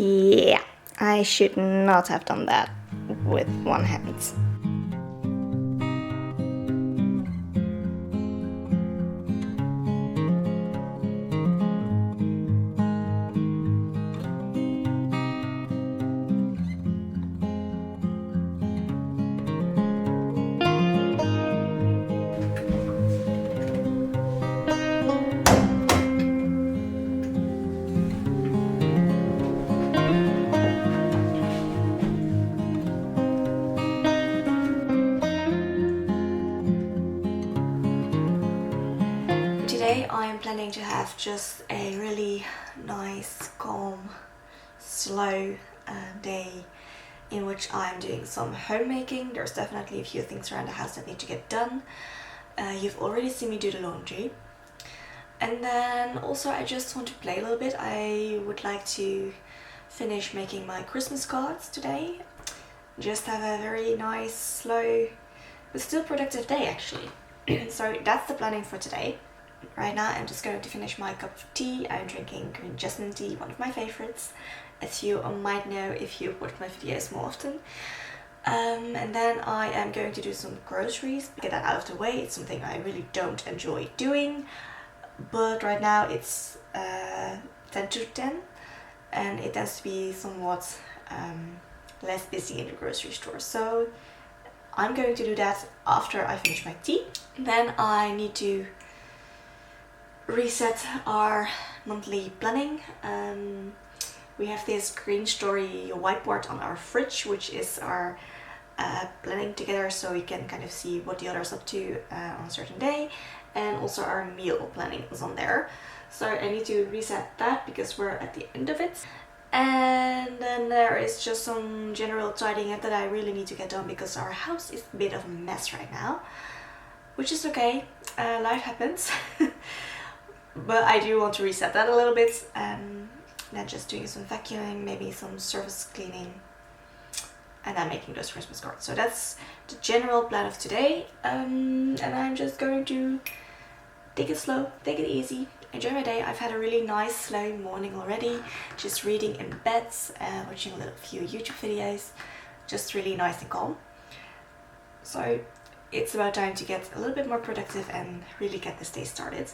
Yeah, I should not have done that with one hand. Today I'm planning to have just a really nice, calm, slow day in which I'm doing some homemaking. There's definitely a few things around the house that need to get done. You've already seen me do the laundry. And then also I just want to play a little bit. I would like to finish making my Christmas cards today. Just have a very nice, slow, but still productive day actually. So that's the planning for today. Right now I'm just going to finish my cup of tea. I'm drinking green jasmine tea, one of my favorites, as you might know if you watch my videos more often. And then I am going to do some groceries, get that out of the way. It's something I really don't enjoy doing, but right now it's 10 to 10 and it tends to be somewhat less busy in the grocery store. So I'm going to do that after I finish my tea. Then I need to reset our monthly planning. We have this green story whiteboard on our fridge, which is our planning together, so we can kind of see what the other's up to on a certain day, and also our meal planning is on there. So I need to reset that because we're at the end of it. And then there is just some general tidying up that I really need to get done because our house is a bit of a mess right now, which is okay, life happens. But I do want to reset that a little bit, and then just doing some vacuuming, maybe some surface cleaning, and then making those Christmas cards. So that's the general plan of today, and I'm just going to take it slow, take it easy, enjoy my day. I've had a really nice slow morning already, just reading in bed, watching a few YouTube videos, just really nice and calm. So it's about time to get a little bit more productive and really get this day started.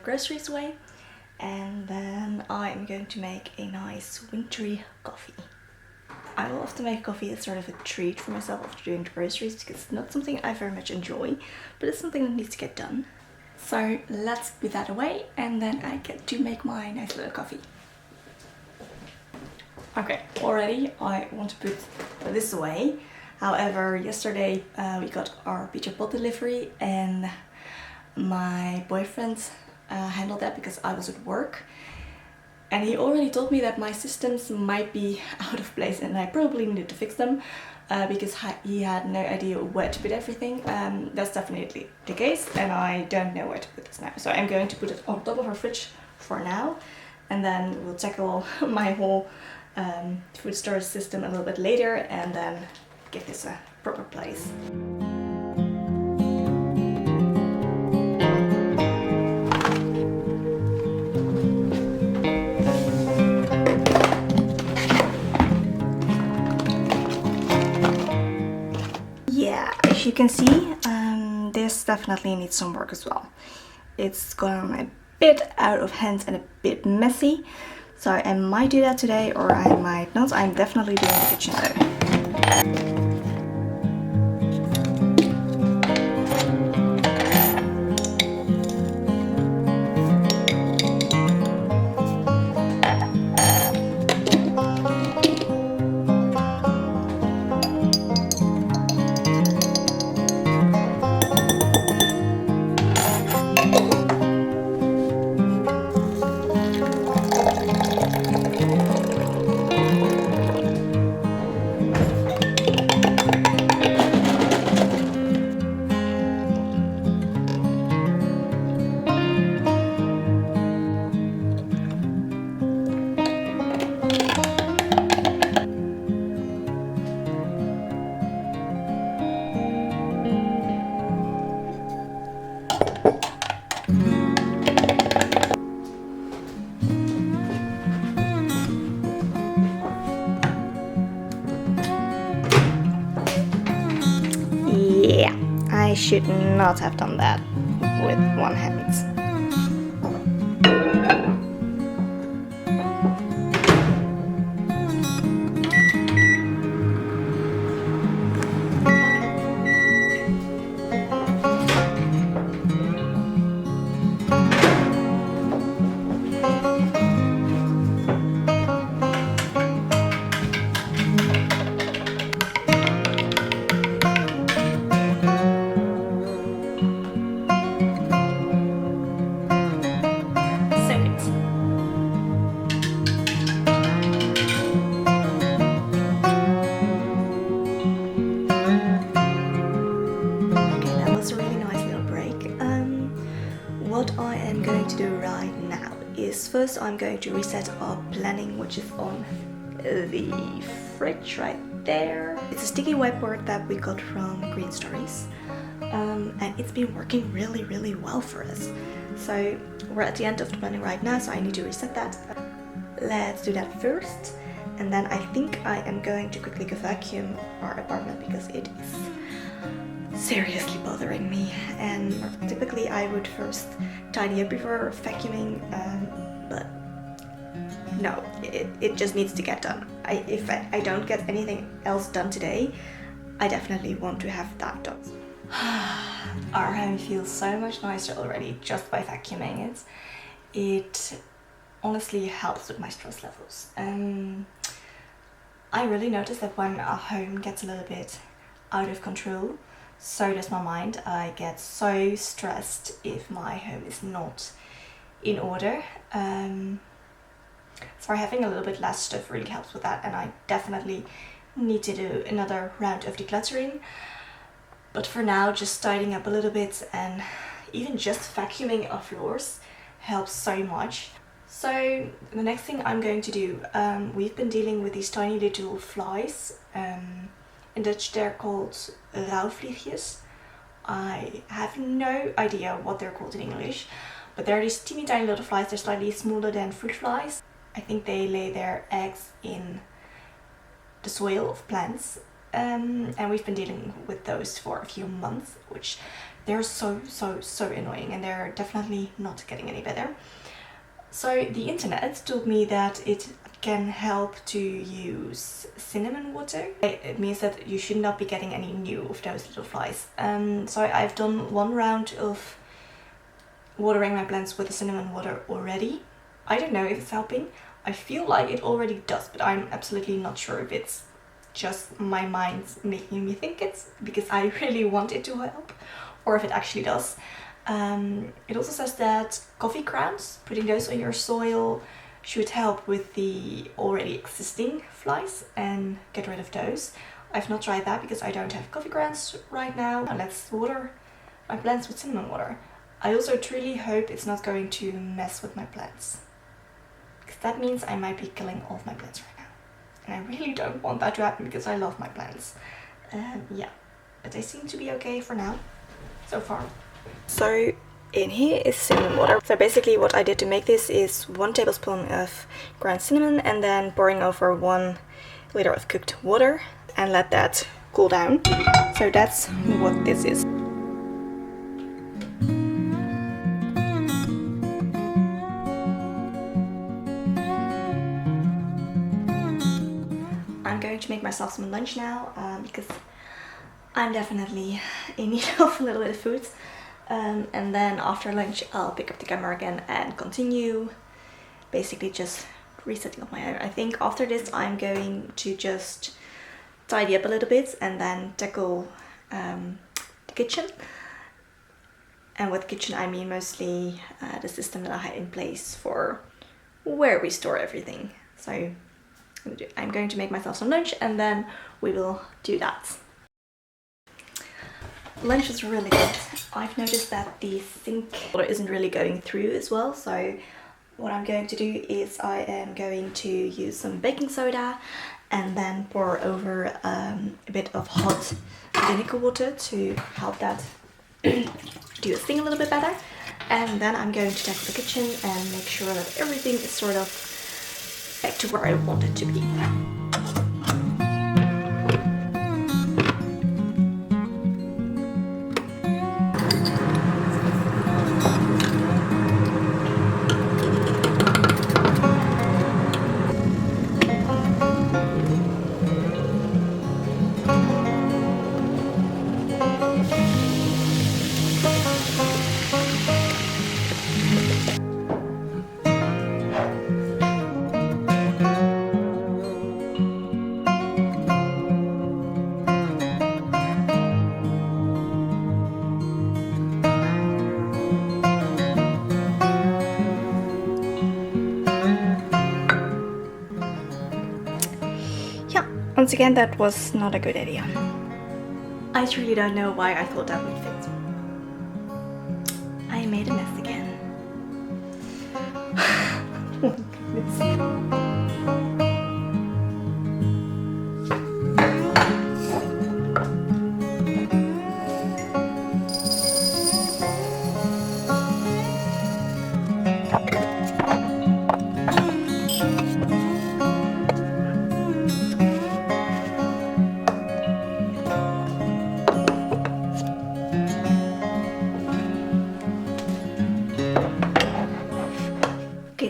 Groceries away, and then I'm going to make a nice wintry coffee. I will often make coffee as sort of a treat for myself after doing the groceries because it's not something I very much enjoy, but it's something that needs to get done. So let's put that away and then I get to make my nice little coffee. Okay, already I want to put this away. However, yesterday we got our pizza pot delivery and my boyfriend handled that because I was at work, and he already told me that my systems might be out of place and I probably needed to fix them because he had no idea where to put everything. That's definitely the case, and I don't know where to put this now, so I'm going to put it on top of our fridge for now, and then we'll tackle my whole food storage system a little bit later and then give this a proper place. Yeah, as you can see, this definitely needs some work as well. It's gone a bit out of hand and a bit messy, so I might do that today or I might not. I'm definitely doing the kitchen though. Yeah, I should not have done that with one hand. What I am going to do right now is first I'm going to reset our planning, which is on the fridge right there. It's a sticky whiteboard that we got from Green Stories, and it's been working really well for us. So we're at the end of the planning right now, so I need to reset that. Let's do that first, and then I think I am going to quickly go vacuum our apartment because it is seriously bothering me, and typically I would first tidy up before vacuuming, but no, it just needs to get done. If I don't get anything else done today, I definitely want to have that done. Our home feels so much nicer already just by vacuuming it. It honestly helps with my stress levels. I really notice that when our home gets a little bit out of control, so does my mind. I get so stressed if my home is not in order. So having a little bit less stuff really helps with that, and I definitely need to do another round of decluttering. But for now, just tidying up a little bit and even just vacuuming our floors helps so much. So the next thing I'm going to do, we've been dealing with these tiny little flies. In Dutch they're called rouwvliegjes. I have no idea what they're called in English, but they're these teeny tiny little flies. They're slightly smaller than fruit flies. I think they lay their eggs in the soil of plants, and we've been dealing with those for a few months, which they're so annoying, and they're definitely not getting any better. So the internet told me that it can help to use cinnamon water. It means that you should not be getting any new of those little flies. So I've done one round of watering my plants with the cinnamon water already. I don't know if it's helping. I feel like it already does, but I'm absolutely not sure if it's just my mind making me think it's because I really want it to help, or if it actually does. It also says that coffee grounds, putting those on your soil, should help with the already existing flies and get rid of those. I've not tried that because I don't have coffee grounds right now. Let's water my plants with cinnamon water. I also truly hope it's not going to mess with my plants, because that means I might be killing all of my plants right now. and I really don't want that to happen because I love my plants. Yeah, but they seem to be okay for now, so far. So in here is cinnamon water. So basically what I did to make this is 1 tablespoon of ground cinnamon and then pouring over 1 liter of cooked water and let that cool down. So that's what this is. I'm going to make myself some lunch now because I'm definitely in need of a little bit of food. And then after lunch I'll pick up the camera again and continue basically just resetting up my own. I think after this I'm going to just tidy up a little bit and then tackle the kitchen. And with kitchen I mean mostly the system that I had in place for where we store everything. So I'm going to make myself some lunch and then we will do that. Lunch was really good. I've noticed that the sink water isn't really going through as well, so what I'm going to do is I am going to use some baking soda and then pour over a bit of hot vinegar water to help that do its thing a little bit better. And then I'm going to tackle the kitchen and make sure that everything is sort of back to where I want it to be. Once again, that was not a good idea. I truly don't know why I thought that would fit. I made a mess again. Oh, goodness.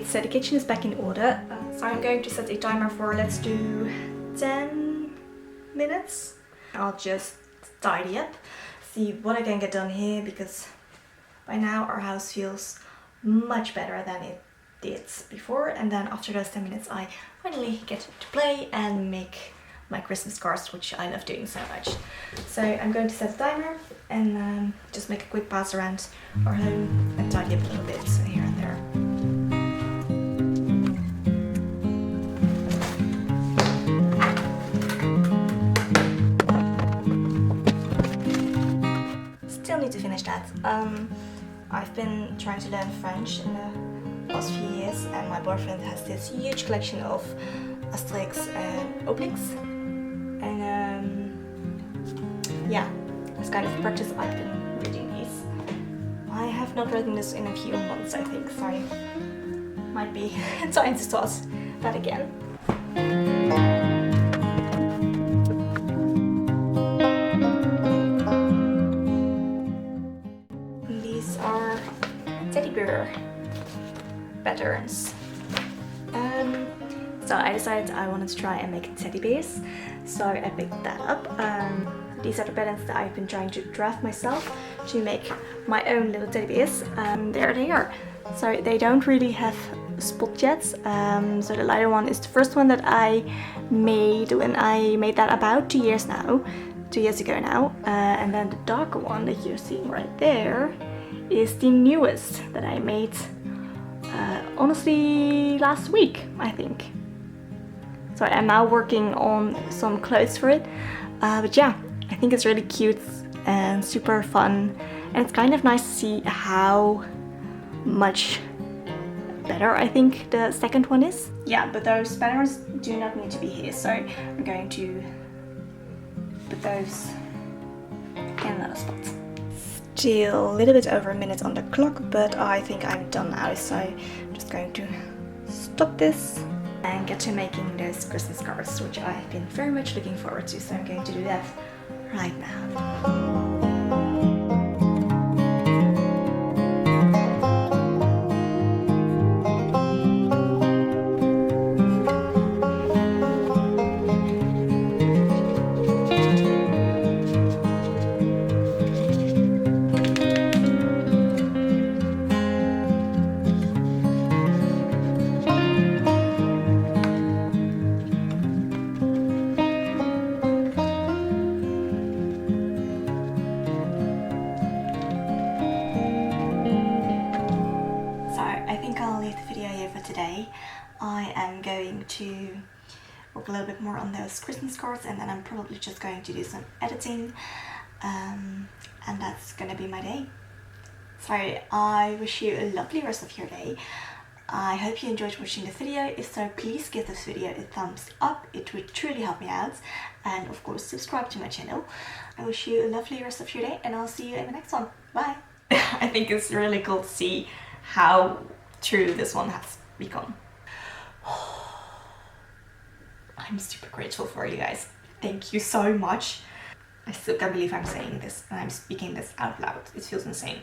So the kitchen is back in order, so I'm going to set a timer for, let's do 10 minutes. I'll just tidy up, see what I can get done here, because by now our house feels much better than it did before. And then after those 10 minutes I finally get to play and make my Christmas cards, which I love doing so much. So I'm going to set a timer and just make a quick pass around our home and tidy up a little bit here and there. Still need to finish that. I've been trying to learn French in the past few years, and my boyfriend has this huge collection of Asterix and Obelix, and yeah, that's kind of the practice I've been reading these. I have not read this in a few months, I think, so might be time to start that again. These are teddy bear patterns. So I decided I wanted to try and make teddy bears, so I picked that up. These are the patterns that I've been trying to draft myself to make my own little teddy bears. There they are. So they don't really have spot yet. So the lighter one is the first one that I made when I made that about 2 years ago now. And then the darker one that you're seeing right there is the newest that I made honestly last week, I think. So I'm now working on some clothes for it, but yeah, I think it's really cute and super fun, and it's kind of nice to see how much better, I think the second one is. Yeah, but those banners do not need to be here, so I'm going to put those in another spot. Still a little bit over a minute on the clock, but I think I'm done now, so I'm just going to stop this and get to making those Christmas cards, which I've been very much looking forward to, so I'm going to do that right now. Today I am going to work a little bit more on those Christmas cards, and then I'm probably just going to do some editing, and that's gonna be my day. So I wish you a lovely rest of your day. I hope you enjoyed watching the video. If so, please give this video a thumbs up, it would truly help me out, and of course subscribe to my channel. I wish you a lovely rest of your day, and I'll see you in the next one. Bye! I think it's really cool to see how true this one has become. I'm super grateful for you guys. Thank you so much. I still can't believe I'm saying this and I'm speaking this out loud. It feels insane.